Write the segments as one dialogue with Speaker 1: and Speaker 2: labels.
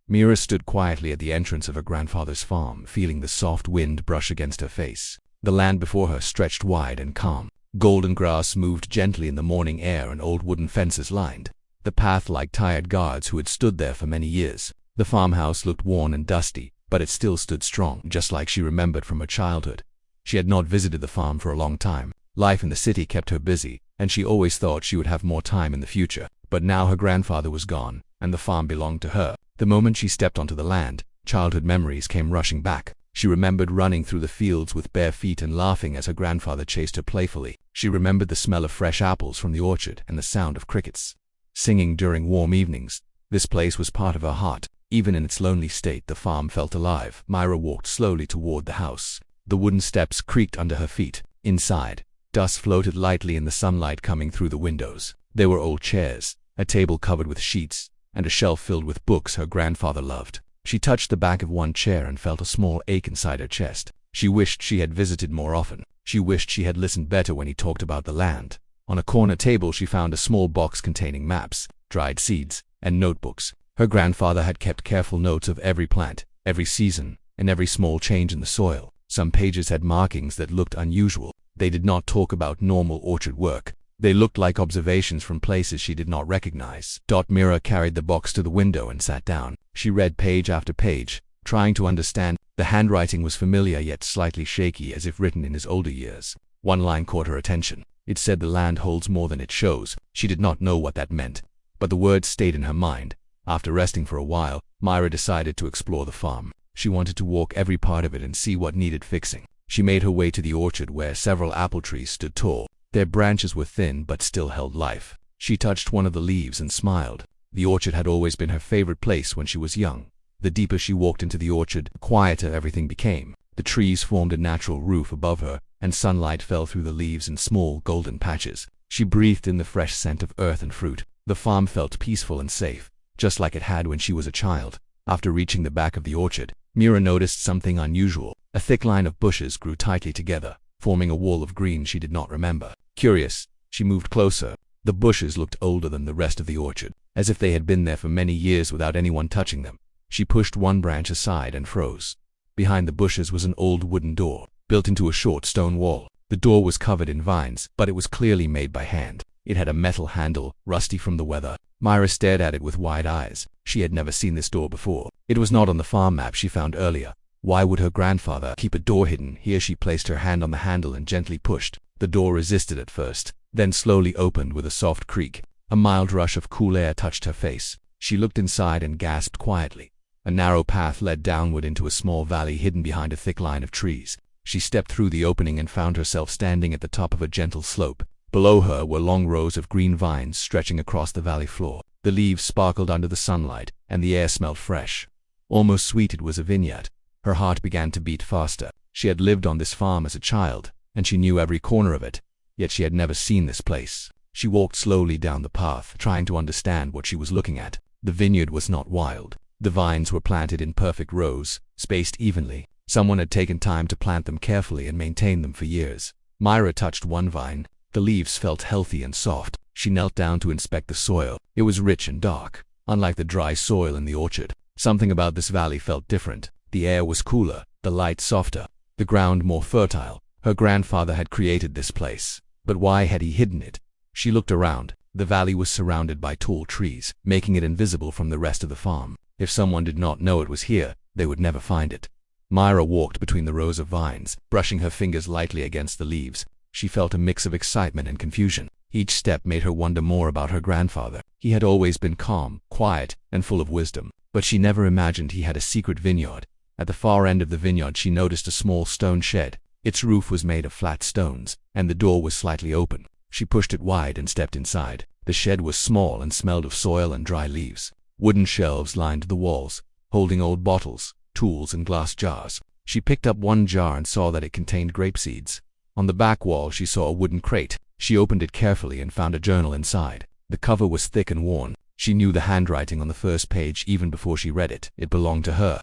Speaker 1: Mira stood quietly at the entrance of her grandfather's farm, feeling the soft wind brush against her face. The land before her stretched wide and calm. Golden grass moved gently in the morning air and old wooden fences lined the path like tired guards who had stood there for many years. The farmhouse looked worn and dusty, but it still stood strong, just like she remembered from her childhood. She had not visited the farm for a long time. Life in the city kept her busy, and she always thought she would have more time in the future. But now her grandfather was gone, and the farm belonged to her. The moment she stepped onto the land, childhood memories came rushing back. She remembered running through the fields with bare feet and laughing as her grandfather chased her playfully. She remembered the smell of fresh apples from the orchard and the sound of crickets singing during warm evenings. This place was part of her heart. Even in its lonely state, the farm felt alive. Myra walked slowly toward the house. The wooden steps creaked under her feet. Inside, dust floated lightly in the sunlight coming through the windows. There were old chairs, a table covered with sheets, and a shelf filled with books her grandfather loved. She touched the back of one chair and felt a small ache inside her chest. She wished she had visited more often. She wished she had listened better when he talked about the land. On a corner table she found a small box containing maps, dried seeds, and notebooks. Her grandfather had kept careful notes of every plant, every season, and every small change in the soil. Some pages had markings that looked unusual. They did not talk about normal orchard work. They looked like observations from places she did not recognize. Mira carried the box to the window and sat down. She read page after page, trying to understand. The handwriting was familiar yet slightly shaky, as if written in his older years. One line caught her attention. It said the land holds more than it shows. She did not know what that meant, but the words stayed in her mind. After resting for a while, Myra decided to explore the farm. She wanted to walk every part of it and see what needed fixing. She made her way to the orchard where several apple trees stood tall. Their branches were thin but still held life. She touched one of the leaves and smiled. The orchard had always been her favorite place when she was young. The deeper she walked into the orchard, the quieter everything became. The trees formed a natural roof above her, and sunlight fell through the leaves in small golden patches. She breathed in the fresh scent of earth and fruit. The farm felt peaceful and safe, just like it had when she was a child. After reaching the back of the orchard, Mira noticed something unusual. A thick line of bushes grew tightly together, forming a wall of green she did not remember. Curious, she moved closer. The bushes looked older than the rest of the orchard, as if they had been there for many years without anyone touching them. She pushed one branch aside and froze. Behind the bushes was an old wooden door, built into a short stone wall. The door was covered in vines, but it was clearly made by hand. It had a metal handle, rusty from the weather. Myra stared at it with wide eyes. She had never seen this door before. It was not on the farm map she found earlier. Why would her grandfather keep a door hidden here? She placed her hand on the handle and gently pushed. The door resisted at first, then slowly opened with a soft creak. A mild rush of cool air touched her face. She looked inside and gasped quietly. A narrow path led downward into a small valley hidden behind a thick line of trees. She stepped through the opening and found herself standing at the top of a gentle slope. Below her were long rows of green vines stretching across the valley floor. The leaves sparkled under the sunlight, and the air smelled fresh. Almost sweet. It was a vineyard. Her heart began to beat faster. She had lived on this farm as a child, and she knew every corner of it, yet she had never seen this place. She walked slowly down the path, trying to understand what she was looking at. The vineyard was not wild. The vines were planted in perfect rows, spaced evenly. Someone had taken time to plant them carefully and maintain them for years. Myra touched one vine. The leaves felt healthy and soft. She knelt down to inspect the soil. It was rich and dark, unlike the dry soil in the orchard. Something about this valley felt different. The air was cooler, the light softer, the ground more fertile. Her grandfather had created this place, but why had he hidden it? She looked around. The valley was surrounded by tall trees, making it invisible from the rest of the farm. If someone did not know it was here, they would never find it. Myra walked between the rows of vines, brushing her fingers lightly against the leaves. She felt a mix of excitement and confusion. Each step made her wonder more about her grandfather. He had always been calm, quiet, and full of wisdom, but she never imagined he had a secret vineyard. At the far end of the vineyard she noticed a small stone shed. Its roof was made of flat stones, and the door was slightly open. She pushed it wide and stepped inside. The shed was small and smelled of soil and dry leaves. Wooden shelves lined the walls, holding old bottles, tools, and glass jars. She picked up one jar and saw that it contained grape seeds. On the back wall she saw a wooden crate. She opened it carefully and found a journal inside. The cover was thick and worn. She knew the handwriting on the first page even before she read it. It belonged to her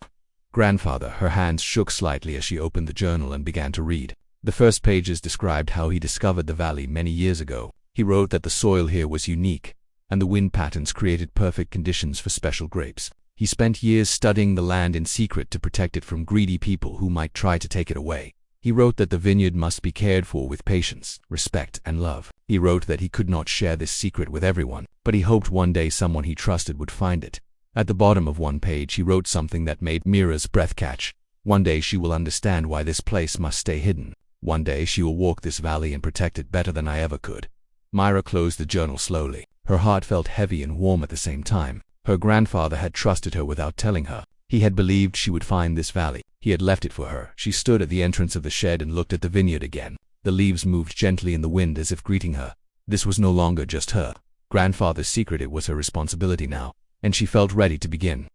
Speaker 1: grandfather. Her hands shook slightly as she opened the journal and began to read. The first pages described how he discovered the valley many years ago. He wrote that the soil here was unique, and the wind patterns created perfect conditions for special grapes. He spent years studying the land in secret to protect it from greedy people who might try to take it away. He wrote that the vineyard must be cared for with patience, respect, and love. He wrote that he could not share this secret with everyone, but he hoped one day someone he trusted would find it. At the bottom of one page he wrote something that made Mira's breath catch. One day she will understand why this place must stay hidden. One day she will walk this valley and protect it better than I ever could. Mira closed the journal slowly. Her heart felt heavy and warm at the same time. Her grandfather had trusted her without telling her. He had believed she would find this valley. He had left it for her. She stood at the entrance of the shed and looked at the vineyard again. The leaves moved gently in the wind as if greeting her. This was no longer just her grandfather's secret, it was her responsibility now, and she felt ready to begin.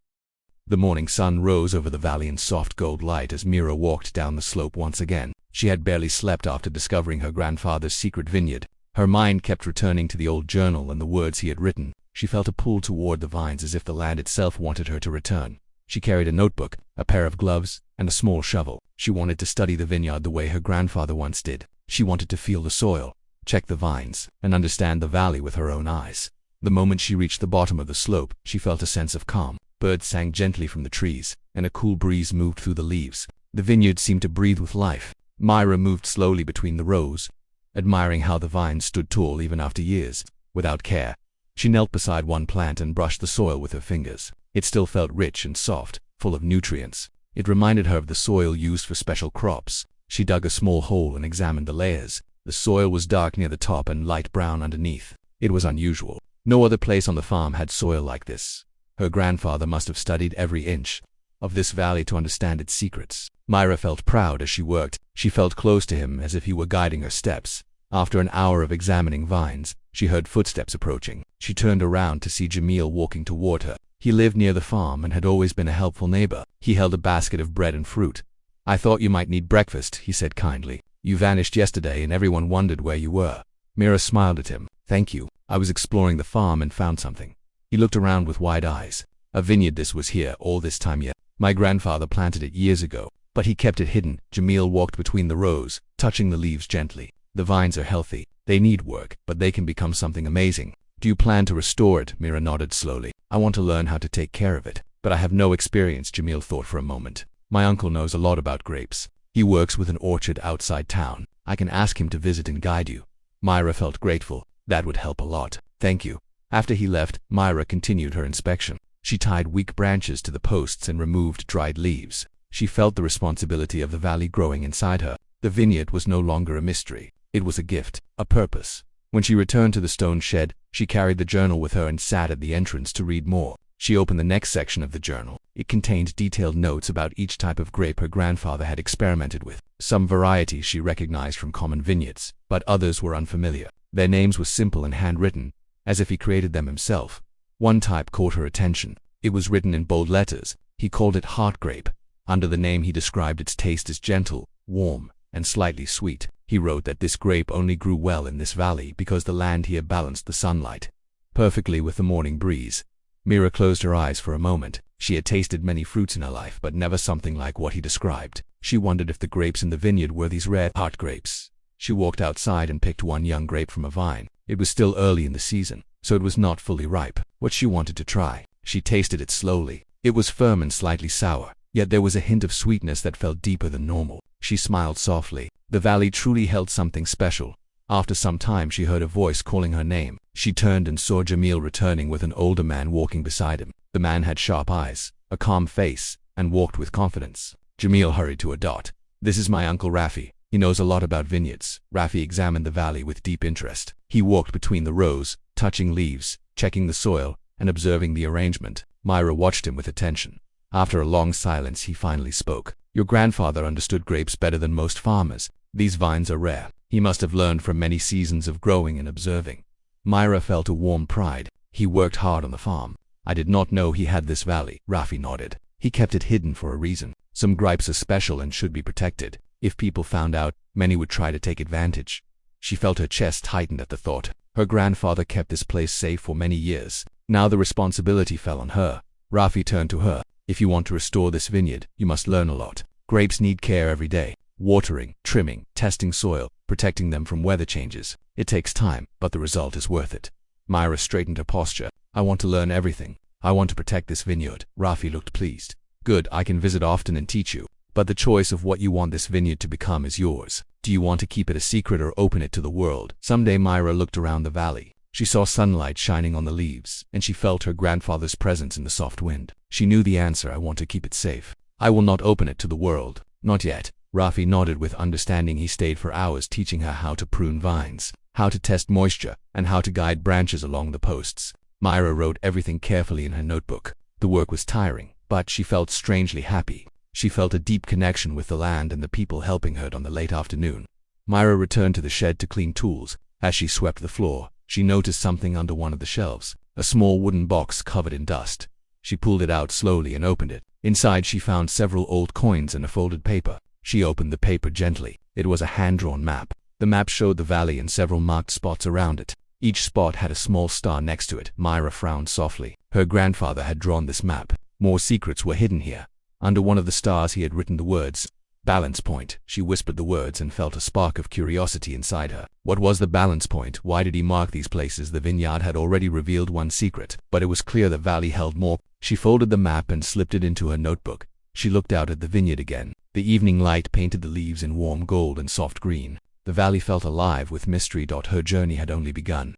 Speaker 1: The morning sun rose over the valley in soft gold light as Mira walked down the slope once again. She had barely slept after discovering her grandfather's secret vineyard. Her mind kept returning to the old journal and the words he had written. She felt a pull toward the vines as if the land itself wanted her to return. She carried a notebook, a pair of gloves, and a small shovel. She wanted to study the vineyard the way her grandfather once did. She wanted to feel the soil, check the vines, and understand the valley with her own eyes. The moment she reached the bottom of the slope, she felt a sense of calm. Birds sang gently from the trees, and a cool breeze moved through the leaves. The vineyard seemed to breathe with life. Mira moved slowly between the rows, admiring how the vines stood tall even after years. Without care, she knelt beside one plant and brushed the soil with her fingers. It still felt rich and soft, full of nutrients. It reminded her of the soil used for special crops. She dug a small hole and examined the layers. The soil was dark near the top and light brown underneath. It was unusual. No other place on the farm had soil like this. Her grandfather must have studied every inch of this valley to understand its secrets. Mira felt proud as she worked. She felt close to him as if he were guiding her steps. After an hour of examining vines, she heard footsteps approaching. She turned around to see Jamil walking toward her. He lived near the farm and had always been a helpful neighbor. He held a basket of bread and fruit. "I thought you might need breakfast," he said kindly. "You vanished yesterday and everyone wondered where you were." Mira smiled at him. "Thank you. I was exploring the farm and found something." He looked around with wide eyes. "A vineyard, this was here all this time yet. My grandfather planted it years ago, but he kept it hidden." Jamil walked between the rows, touching the leaves gently. "The vines are healthy. They need work, but they can become something amazing." "Do you plan to restore it?" Mira nodded slowly. "I want to learn how to take care of it, but I have no experience." Jamil thought for a moment. "My uncle knows a lot about grapes. He works with an orchard outside town. I can ask him to visit and guide you." Mira felt grateful. That would help a lot. "Thank you." After he left, Mira continued her inspection. She tied weak branches to the posts and removed dried leaves. She felt the responsibility of the valley growing inside her. The vineyard was no longer a mystery. It was a gift, a purpose. When she returned to the stone shed, she carried the journal with her and sat at the entrance to read more. She opened the next section of the journal. It contained detailed notes about each type of grape her grandfather had experimented with. Some varieties she recognized from common vineyards, but others were unfamiliar. Their names were simple and handwritten, as if he created them himself. One type caught her attention. It was written in bold letters. He called it heart grape. Under the name he described its taste as gentle, warm, and slightly sweet. He wrote that this grape only grew well in this valley because the land here balanced the sunlight perfectly with the morning breeze. Mira closed her eyes for a moment. She had tasted many fruits in her life, but never something like what he described. She wondered if the grapes in the vineyard were these rare heart grapes. She walked outside and picked one young grape from a vine. It was still early in the season, so it was not fully ripe. What she wanted to try. She tasted it slowly. It was firm and slightly sour, yet there was a hint of sweetness that felt deeper than normal. She smiled softly. The valley truly held something special. After some time she heard a voice calling her name. She turned and saw Jamil returning with an older man walking beside him. The man had sharp eyes, a calm face, and walked with confidence. Jamil hurried to a dot. "This is my uncle Rafi. He knows a lot about vineyards." Rafi examined the valley with deep interest. He walked between the rows, touching leaves, checking the soil, and observing the arrangement. Mira watched him with attention. After a long silence he finally spoke. "Your grandfather understood grapes better than most farmers. These vines are rare. He must have learned from many seasons of growing and observing." Mira felt a warm pride. "He worked hard on the farm. I did not know he had this valley." Rafi nodded. "He kept it hidden for a reason. Some grapes are special and should be protected. If people found out, many would try to take advantage." She felt her chest tighten at the thought. Her grandfather kept this place safe for many years. Now the responsibility fell on her. Rafi turned to her. "If you want to restore this vineyard, you must learn a lot. Grapes need care every day. Watering, trimming, testing soil, protecting them from weather changes. It takes time, but the result is worth it." Mira straightened her posture. "I want to learn everything. I want to protect this vineyard. Rafi looked pleased. Good, I can visit often and teach you. But the choice of what you want this vineyard to become is yours. Do you want to keep it a secret or open it to the world? Someday Myra looked around the valley. She saw sunlight shining on the leaves, and she felt her grandfather's presence in the soft wind. She knew the answer. I want to keep it safe. I will not open it to the world. Not yet. Rafi nodded with understanding. He stayed for hours teaching her how to prune vines, how to test moisture, and how to guide branches along the posts. Myra wrote everything carefully in her notebook. The work was tiring, but she felt strangely happy. She felt a deep connection with the land and the people helping her on the late afternoon. Myra returned to the shed to clean tools. As she swept the floor, she noticed something under one of the shelves, a small wooden box covered in dust. She pulled it out slowly and opened it. Inside she found several old coins and a folded paper. She opened the paper gently. It was a hand-drawn map. The map showed the valley and several marked spots around it. Each spot had a small star next to it. Myra frowned softly. Her grandfather had drawn this map. More secrets were hidden here. Under one of the stars he had written the words, "Balance point." She whispered the words and felt a spark of curiosity inside her. What was the balance point? Why did he mark these places? The vineyard had already revealed one secret, but it was clear the valley held more. She folded the map and slipped it into her notebook. She looked out at the vineyard again. The evening light painted the leaves in warm gold and soft green. The valley felt alive with mystery. Her journey had only begun.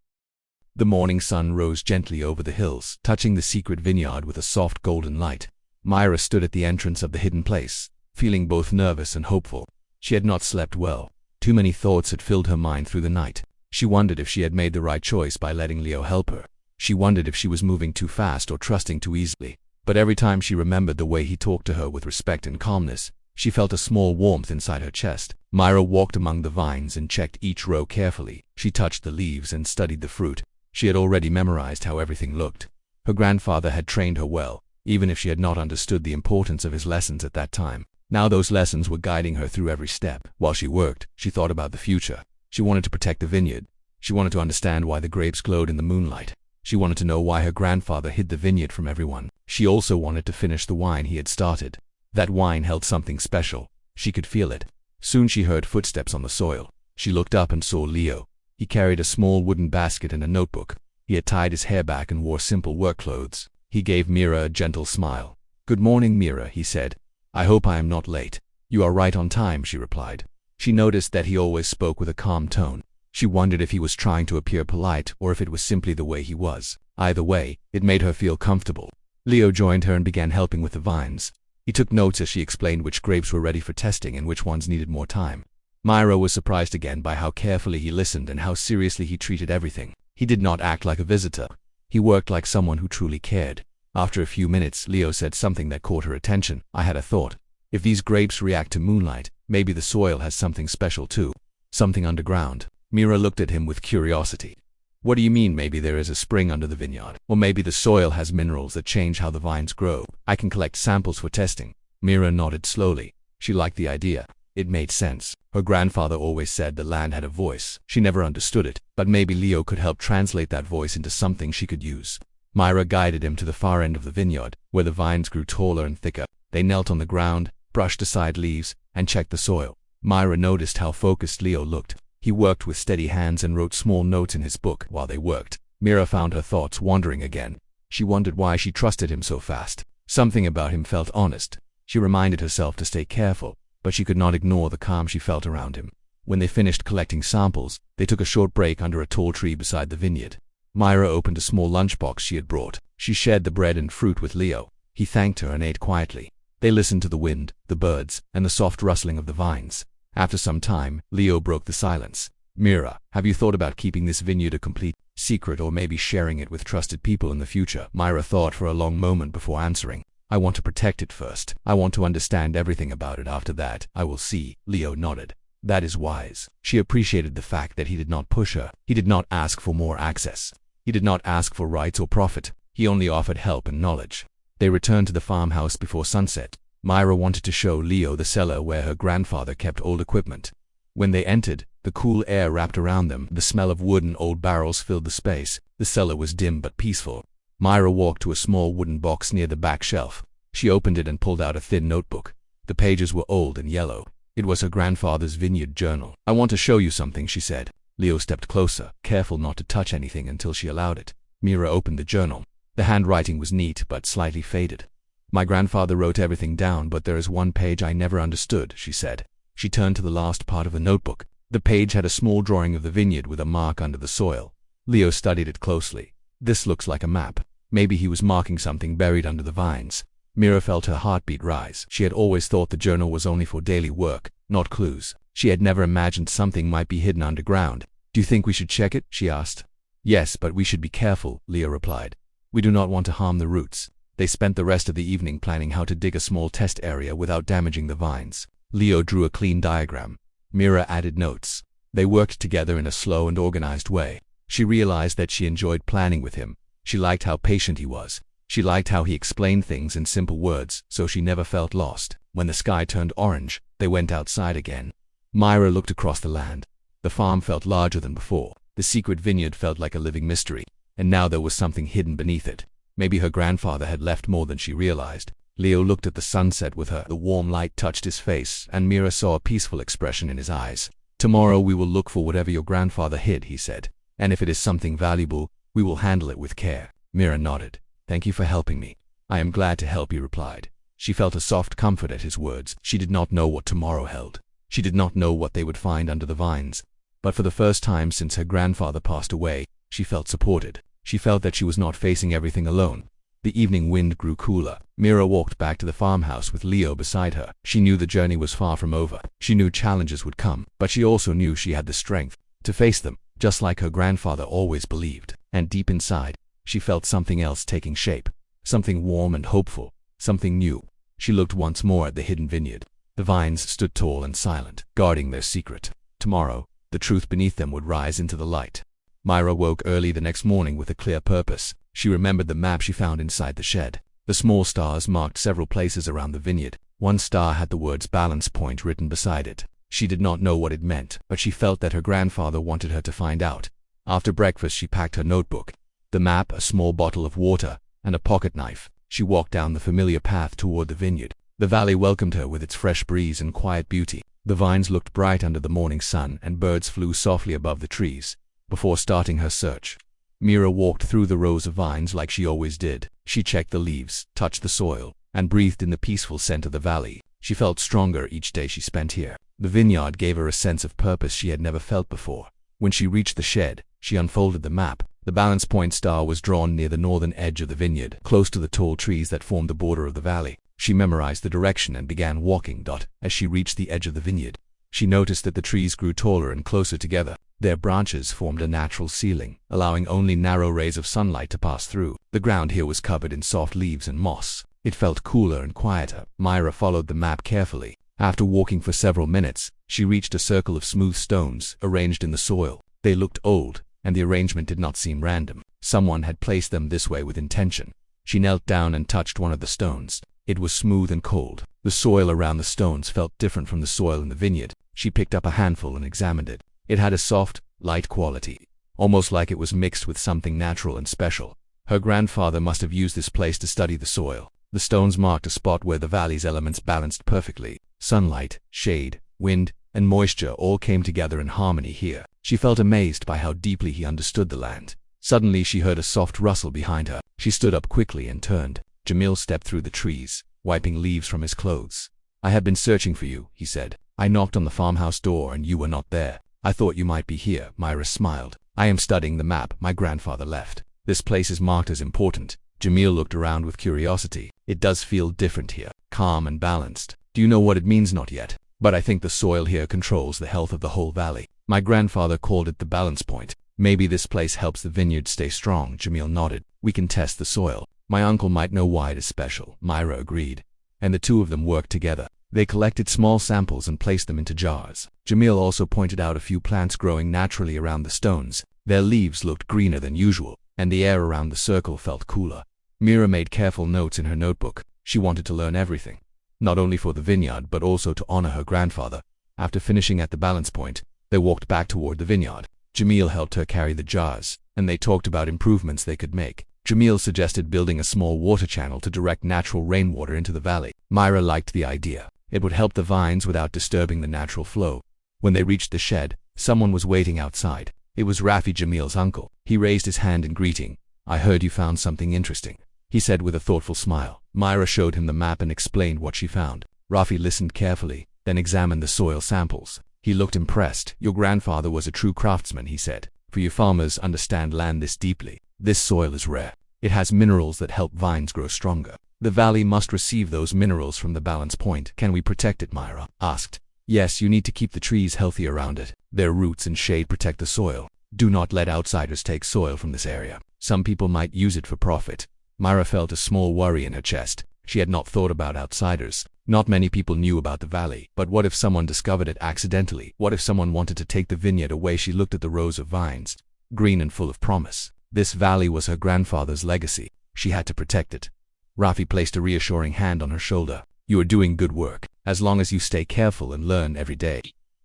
Speaker 1: The morning sun rose gently over the hills, touching the secret vineyard with a soft golden light. Myra stood at the entrance of the hidden place, feeling both nervous and hopeful. She had not slept well. Too many thoughts had filled her mind through the night. She wondered if she had made the right choice by letting Leo help her. She wondered if she was moving too fast or trusting too easily. But every time she remembered the way he talked to her with respect and calmness, she felt a small warmth inside her chest. Myra walked among the vines and checked each row carefully. She touched the leaves and studied the fruit. She had already memorized how everything looked. Her grandfather had trained her well, even if she had not understood the importance of his lessons at that time. Now those lessons were guiding her through every step. While she worked, she thought about the future. She wanted to protect the vineyard. She wanted to understand why the grapes glowed in the moonlight. She wanted to know why her grandfather hid the vineyard from everyone. She also wanted to finish the wine he had started. That wine held something special. She could feel it. Soon she heard footsteps on the soil. She looked up and saw Leo. He carried a small wooden basket and a notebook. He had tied his hair back and wore simple work clothes. He gave Mira a gentle smile. "Good morning, Mira," he said. "I hope I am not late." "You are right on time," she replied. She noticed that he always spoke with a calm tone. She wondered if he was trying to appear polite or if it was simply the way he was. Either way, it made her feel comfortable. Leo joined her and began helping with the vines. He took notes as she explained which grapes were ready for testing and which ones needed more time. Myra was surprised again by how carefully he listened and how seriously he treated everything. He did not act like a visitor. He worked like someone who truly cared. After a few minutes, Leo said something that caught her attention. "I had a thought. If these grapes react to moonlight, maybe the soil has something special too. Something underground." Mira looked at him with curiosity. "What do you mean maybe there is a spring under the vineyard? Or maybe the soil has minerals that change how the vines grow? I can collect samples for testing." Mira nodded slowly. She liked the idea. It made sense. Her grandfather always said the land had a voice. She never understood it, but maybe Leo could help translate that voice into something she could use. Myra guided him to the far end of the vineyard, where the vines grew taller and thicker. They knelt on the ground, brushed aside leaves, and checked the soil. Myra noticed how focused Leo looked. He worked with steady hands and wrote small notes in his book while they worked. Mira found her thoughts wandering again. She wondered why she trusted him so fast. Something about him felt honest. She reminded herself to stay careful, but she could not ignore the calm she felt around him. When they finished collecting samples, they took a short break under a tall tree beside the vineyard. Myra opened a small lunchbox she had brought. She shared the bread and fruit with Leo. He thanked her and ate quietly. They listened to the wind, the birds, and the soft rustling of the vines. After some time, Leo broke the silence. "Mira, have you thought about keeping this vineyard a complete secret or maybe sharing it with trusted people in the future?" Myra thought for a long moment before answering. "I want to protect it first. I want to understand everything about it. After that, I will see." Leo nodded. "That is wise." She appreciated the fact that he did not push her. He did not ask for more access. He did not ask for rights or profit. He only offered help and knowledge. They returned to the farmhouse before sunset. Myra wanted to show Leo the cellar where her grandfather kept old equipment. When they entered, the cool air wrapped around them. The smell of wood and old barrels filled the space. The cellar was dim but peaceful. Myra walked to a small wooden box near the back shelf. She opened it and pulled out a thin notebook. The pages were old and yellow. It was her grandfather's vineyard journal. "I want to show you something," she said. Leo stepped closer, careful not to touch anything until she allowed it. Mira opened the journal. The handwriting was neat but slightly faded. "My grandfather wrote everything down, but there is one page I never understood," she said. She turned to the last part of the notebook. The page had a small drawing of the vineyard with a mark under the soil. Leo studied it closely. "This looks like a map. Maybe he was marking something buried under the vines." Mira felt her heartbeat rise. She had always thought the journal was only for daily work, not clues. She had never imagined something might be hidden underground. "Do you think we should check it?" she asked. "Yes, but we should be careful," Leo replied. "We do not want to harm the roots." They spent the rest of the evening planning how to dig a small test area without damaging the vines. Leo drew a clean diagram. Mira added notes. They worked together in a slow and organized way. She realized that she enjoyed planning with him. She liked how patient he was. She liked how he explained things in simple words, so she never felt lost. When the sky turned orange, they went outside again. Myra looked across the land. The farm felt larger than before. The secret vineyard felt like a living mystery, and now there was something hidden beneath it. Maybe her grandfather had left more than she realized. Leo looked at the sunset with her. The warm light touched his face, and Mira saw a peaceful expression in his eyes. "Tomorrow we will look for whatever your grandfather hid," he said. "And if it is something valuable, we will handle it with care." Mira nodded. "Thank you for helping me." "I am glad to help," he replied. She felt a soft comfort at his words. She did not know what tomorrow held. She did not know what they would find under the vines. But for the first time since her grandfather passed away, she felt supported. She felt that she was not facing everything alone. The evening wind grew cooler. Mira walked back to the farmhouse with Leo beside her. She knew the journey was far from over. She knew challenges would come, but she also knew she had the strength to face them, just like her grandfather always believed. And deep inside, she felt something else taking shape. Something warm and hopeful. Something new. She looked once more at the hidden vineyard. The vines stood tall and silent, guarding their secret. Tomorrow, the truth beneath them would rise into the light. Myra woke early the next morning with a clear purpose. She remembered the map she found inside the shed. The small stars marked several places around the vineyard. One star had the words "balance point" written beside it. She did not know what it meant, but she felt that her grandfather wanted her to find out. After breakfast, she packed her notebook, the map, a small bottle of water, and a pocket knife. She walked down the familiar path toward the vineyard. The valley welcomed her with its fresh breeze and quiet beauty. The vines looked bright under the morning sun, and birds flew softly above the trees. Before starting her search, Mira walked through the rows of vines like she always did. She checked the leaves, touched the soil, and breathed in the peaceful scent of the valley. She felt stronger each day she spent here. The vineyard gave her a sense of purpose she had never felt before. When she reached the shed, she unfolded the map. The balance point star was drawn near the northern edge of the vineyard, close to the tall trees that formed the border of the valley. She memorized the direction and began walking. As she reached the edge of the vineyard, she noticed that the trees grew taller and closer together. Their branches formed a natural ceiling, allowing only narrow rays of sunlight to pass through. The ground here was covered in soft leaves and moss. It felt cooler and quieter. Myra followed the map carefully. After walking for several minutes, she reached a circle of smooth stones arranged in the soil. They looked old, and the arrangement did not seem random. Someone had placed them this way with intention. She knelt down and touched one of the stones. It was smooth and cold. The soil around the stones felt different from the soil in the vineyard. She picked up a handful and examined it. It had a soft, light quality, almost like it was mixed with something natural and special. Her grandfather must have used this place to study the soil. The stones marked a spot where the valley's elements balanced perfectly. Sunlight, shade, wind, and moisture all came together in harmony here. She felt amazed by how deeply he understood the land. Suddenly she heard a soft rustle behind her. She stood up quickly and turned. Jamil stepped through the trees, wiping leaves from his clothes. "I have been searching for you," he said. "I knocked on the farmhouse door and you were not there. I thought you might be here." Myra smiled. "I am studying the map my grandfather left. This place is marked as important." Jamil looked around with curiosity. "It does feel different here, calm and balanced. Do you know what it means?" "Not yet, but I think the soil here controls the health of the whole valley. My grandfather called it the balance point. Maybe this place helps the vineyard stay strong." Jamil nodded. "We can test the soil. My uncle might know why it is special." Myra agreed, and the two of them worked together. They collected small samples and placed them into jars. Jamil also pointed out a few plants growing naturally around the stones. Their leaves looked greener than usual, and the air around the circle felt cooler. Mira made careful notes in her notebook. She wanted to learn everything, not only for the vineyard but also to honor her grandfather. After finishing at the balance point, they walked back toward the vineyard. Jamil helped her carry the jars, and they talked about improvements they could make. Jamil suggested building a small water channel to direct natural rainwater into the valley. Myra liked the idea. It would help the vines without disturbing the natural flow. When they reached the shed, someone was waiting outside. It was Rafi, Jamil's uncle. He raised his hand in greeting. I heard you found something interesting, he said with a thoughtful smile. Myra showed him the map and explained what she found. Rafi listened carefully, then examined the soil samples. He looked impressed. Your grandfather was a true craftsman, he said. For you farmers understand land this deeply. This soil is rare. It has minerals that help vines grow stronger. The valley must receive those minerals from the balance point. Can we protect it? Myra asked. Yes, you need to keep the trees healthy around it. Their roots and shade protect the soil. Do not let outsiders take soil from this area. Some people might use it for profit. Myra felt a small worry in her chest. She had not thought about outsiders. Not many people knew about the valley. But what if someone discovered it accidentally? What if someone wanted to take the vineyard away? She looked at the rows of vines, green and full of promise. This valley was her grandfather's legacy. She had to protect it. Rafi placed a reassuring hand on her shoulder. You are doing good work. As long as you stay careful and learn every day,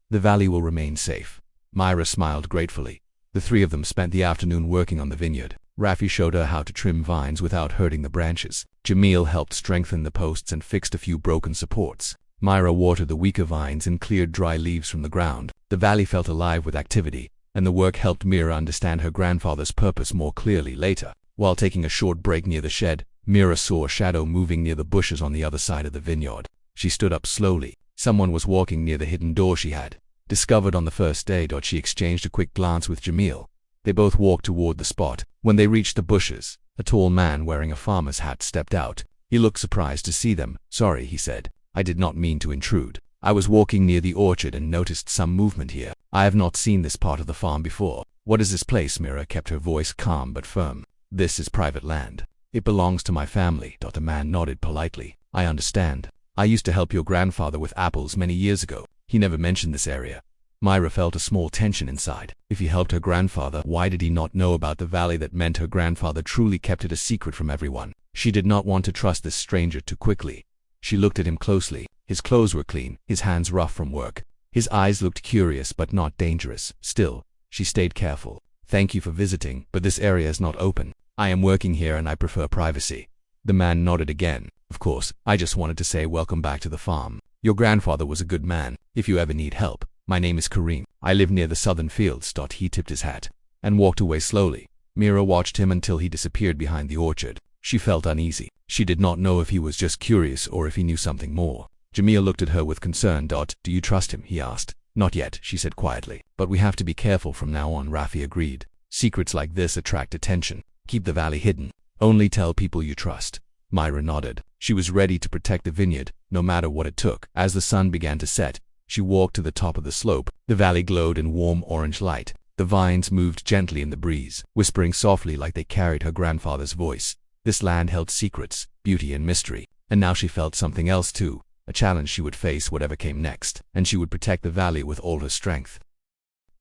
Speaker 1: the valley will remain safe. Myra smiled gratefully. The three of them spent the afternoon working on the vineyard. Rafi showed her how to trim vines without hurting the branches. Jamil helped strengthen the posts and fixed a few broken supports. Myra watered the weaker vines and cleared dry leaves from the ground. The valley felt alive with activity, and the work helped Myra understand her grandfather's purpose more clearly later. While taking a short break near the shed, Myra saw a shadow moving near the bushes on the other side of the vineyard. She stood up slowly. Someone was walking near the hidden door she had discovered on the first day. She exchanged a quick glance with Jamil. They both walked toward the spot. When they reached the bushes, a tall man wearing a farmer's hat stepped out. He looked surprised to see them. Sorry, he said. I did not mean to intrude. I was walking near the orchard and noticed some movement here. I have not seen this part of the farm before. What is this place? Myra kept her voice calm but firm. This is private land. It belongs to my family. The man nodded politely. I understand. I used to help your grandfather with apples many years ago. He never mentioned this area. Myra felt a small tension inside. If he helped her grandfather, why did he not know about the valley? That meant her grandfather truly kept it a secret from everyone. She did not want to trust this stranger too quickly. She looked at him closely. His clothes were clean, his hands rough from work. His eyes looked curious but not dangerous. Still, she stayed careful. Thank you for visiting, but this area is not open. I am working here and I prefer privacy. The man nodded again. Of course, I just wanted to say welcome back to the farm. Your grandfather was a good man. If you ever need help, my name is Kareem. I live near the southern fields. He tipped his hat and walked away slowly. Myra watched him until he disappeared behind the orchard. She felt uneasy. She did not know if he was just curious or if he knew something more. Jamil looked at her with concern. Do you trust him? He asked. Not yet, she said quietly. But we have to be careful from now on, Rafi agreed. Secrets like this attract attention. Keep the valley hidden. Only tell people you trust. Myra nodded. She was ready to protect the vineyard, no matter what it took. As the sun began to set, she walked to the top of the slope. The valley glowed in warm orange light. The vines moved gently in the breeze, whispering softly like they carried her grandfather's voice. This land held secrets, beauty and mystery. And now she felt something else too. A challenge she would face whatever came next, and she would protect the valley with all her strength.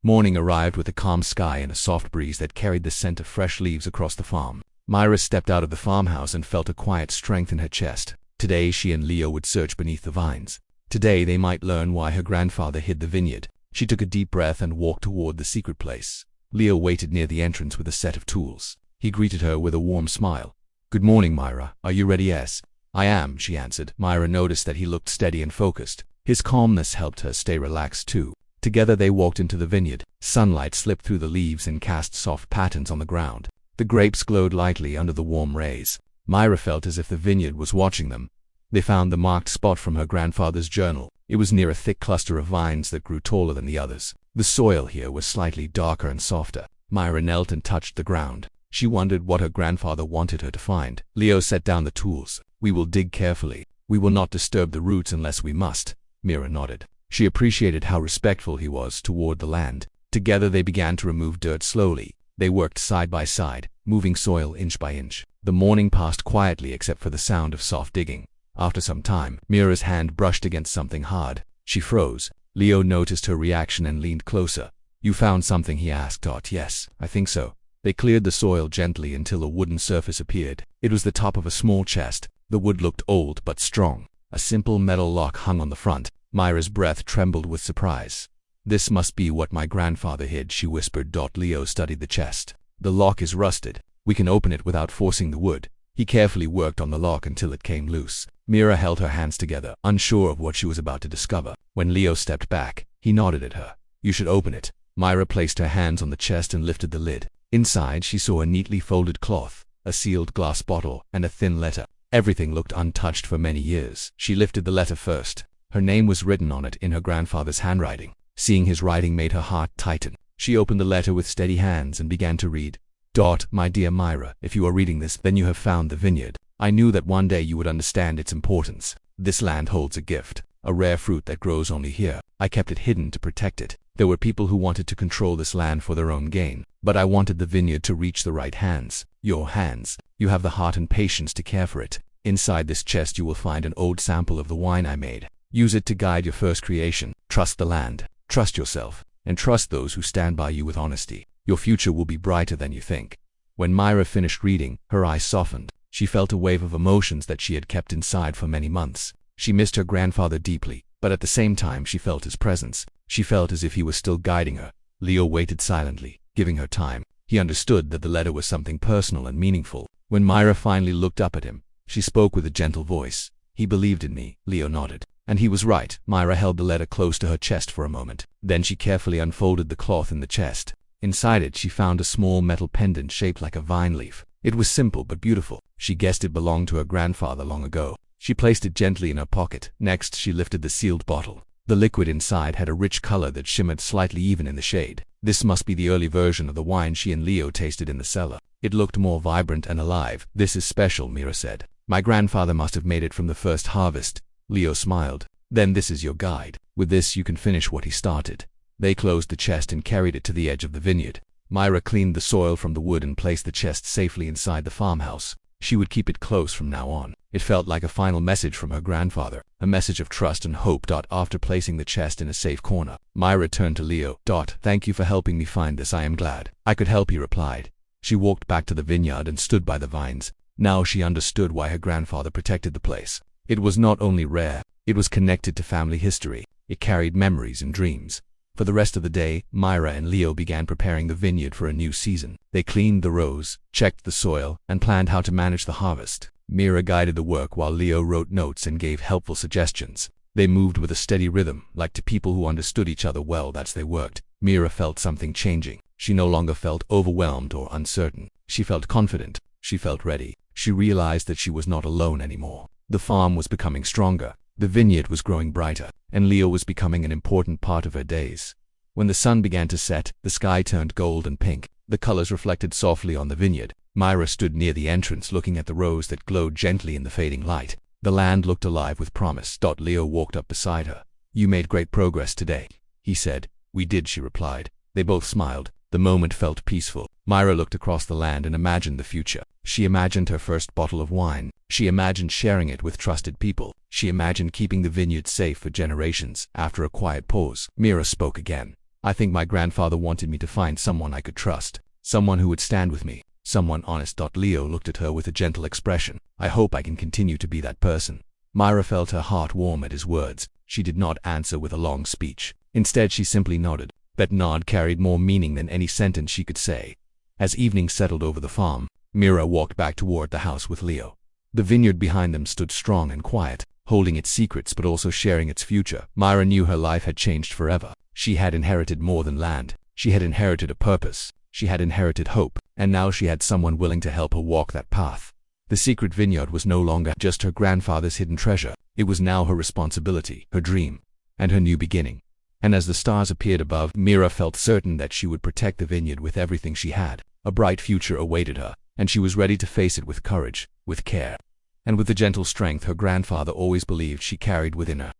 Speaker 1: Morning arrived with a calm sky and a soft breeze that carried the scent of fresh leaves across the farm. Myra stepped out of the farmhouse and felt a quiet strength in her chest. Today she and Leo would search beneath the vines. Today they might learn why her grandfather hid the vineyard. She took a deep breath and walked toward the secret place. Leo waited near the entrance with a set of tools. He greeted her with a warm smile. Good morning, Myra. Are you ready? Yes. I am, she answered. Myra noticed that he looked steady and focused. His calmness helped her stay relaxed too. Together they walked into the vineyard. Sunlight slipped through the leaves and cast soft patterns on the ground. The grapes glowed lightly under the warm rays. Myra felt as if the vineyard was watching them. They found the marked spot from her grandfather's journal. It was near a thick cluster of vines that grew taller than the others. The soil here was slightly darker and softer. Myra knelt and touched the ground. She wondered what her grandfather wanted her to find. Leo set down the tools. We will dig carefully. We will not disturb the roots unless we must. Myra nodded. She appreciated how respectful he was toward the land. Together they began to remove dirt slowly. They worked side by side, moving soil inch by inch. The morning passed quietly except for the sound of soft digging. After some time, Myra's hand brushed against something hard. She froze. Leo noticed her reaction and leaned closer. You found something? He asked. Yes, I think so. They cleared the soil gently until a wooden surface appeared. It was the top of a small chest. The wood looked old but strong. A simple metal lock hung on the front. Myra's breath trembled with surprise. This must be what my grandfather hid, she whispered. Leo studied the chest. The lock is rusted. We can open it without forcing the wood. He carefully worked on the lock until it came loose. Myra held her hands together, unsure of what she was about to discover. When Leo stepped back, he nodded at her. You should open it. Myra placed her hands on the chest and lifted the lid. Inside, she saw a neatly folded cloth, a sealed glass bottle, and a thin letter. Everything looked untouched for many years. She lifted the letter first. Her name was written on it in her grandfather's handwriting. Seeing his writing made her heart tighten. She opened the letter with steady hands and began to read. My dear Myra, if you are reading this, then you have found the vineyard. I knew that one day you would understand its importance. This land holds a gift, a rare fruit that grows only here. I kept it hidden to protect it. There were people who wanted to control this land for their own gain, but I wanted the vineyard to reach the right hands. Your hands. You have the heart and patience to care for it. Inside this chest you will find an old sample of the wine I made. Use it to guide your first creation. Trust the land, trust yourself, and trust those who stand by you with honesty. Your future will be brighter than you think. When Myra finished reading, her eyes softened. She felt a wave of emotions that she had kept inside for many months. She missed her grandfather deeply, but at the same time she felt his presence. She felt as if he was still guiding her. Leo waited silently, giving her time. He understood that the letter was something personal and meaningful. When Myra finally looked up at him, she spoke with a gentle voice. He believed in me. Leo nodded. And he was right. Myra held the letter close to her chest for a moment. Then she carefully unfolded the cloth in the chest. Inside it she found a small metal pendant shaped like a vine leaf. It was simple but beautiful. She guessed it belonged to her grandfather long ago. She placed it gently in her pocket. Next, she lifted the sealed bottle. The liquid inside had a rich color that shimmered slightly even in the shade. This must be the early version of the wine she and Leo tasted in the cellar. It looked more vibrant and alive. This is special, Myra said. My grandfather must have made it from the first harvest. Leo smiled. Then this is your guide. With this you can finish what he started. They closed the chest and carried it to the edge of the vineyard. Myra cleaned the soil from the wood and placed the chest safely inside the farmhouse. She would keep it close from now on. It felt like a final message from her grandfather, a message of trust and hope. After placing the chest in a safe corner, Myra turned to Leo. Thank you for helping me find this. I am glad I could help, he replied. She walked back to the vineyard and stood by the vines. Now she understood why her grandfather protected the place. It was not only rare, it was connected to family history. It carried memories and dreams. For the rest of the day, Myra and Leo began preparing the vineyard for a new season. They cleaned the rows, checked the soil, and planned how to manage the harvest. Myra guided the work while Leo wrote notes and gave helpful suggestions. They moved with a steady rhythm, like two people who understood each other well as they worked. Myra felt something changing. She no longer felt overwhelmed or uncertain. She felt confident. She felt ready. She realized that she was not alone anymore. The farm was becoming stronger. The vineyard was growing brighter, and Leo was becoming an important part of her days. When the sun began to set, the sky turned gold and pink. The colors reflected softly on the vineyard. Myra stood near the entrance looking at the rows that glowed gently in the fading light. The land looked alive with promise. Leo walked up beside her. You made great progress today, he said. We did, she replied. They both smiled. The moment felt peaceful. Myra looked across the land and imagined the future. She imagined her first bottle of wine. She imagined sharing it with trusted people. She imagined keeping the vineyard safe for generations. After a quiet pause, Myra spoke again. I think my grandfather wanted me to find someone I could trust. Someone who would stand with me. Someone honest. Leo looked at her with a gentle expression. I hope I can continue to be that person. Myra felt her heart warm at his words. She did not answer with a long speech. Instead, she simply nodded. That nod carried more meaning than any sentence she could say. As evening settled over the farm, Myra walked back toward the house with Leo. The vineyard behind them stood strong and quiet, holding its secrets but also sharing its future. Myra knew her life had changed forever. She had inherited more than land. She had inherited a purpose. She had inherited hope, and now she had someone willing to help her walk that path. The secret vineyard was no longer just her grandfather's hidden treasure. It was now her responsibility, her dream, and her new beginning. And as the stars appeared above, Myra felt certain that she would protect the vineyard with everything she had. A bright future awaited her, and she was ready to face it with courage, with care, and with the gentle strength her grandfather always believed she carried within her.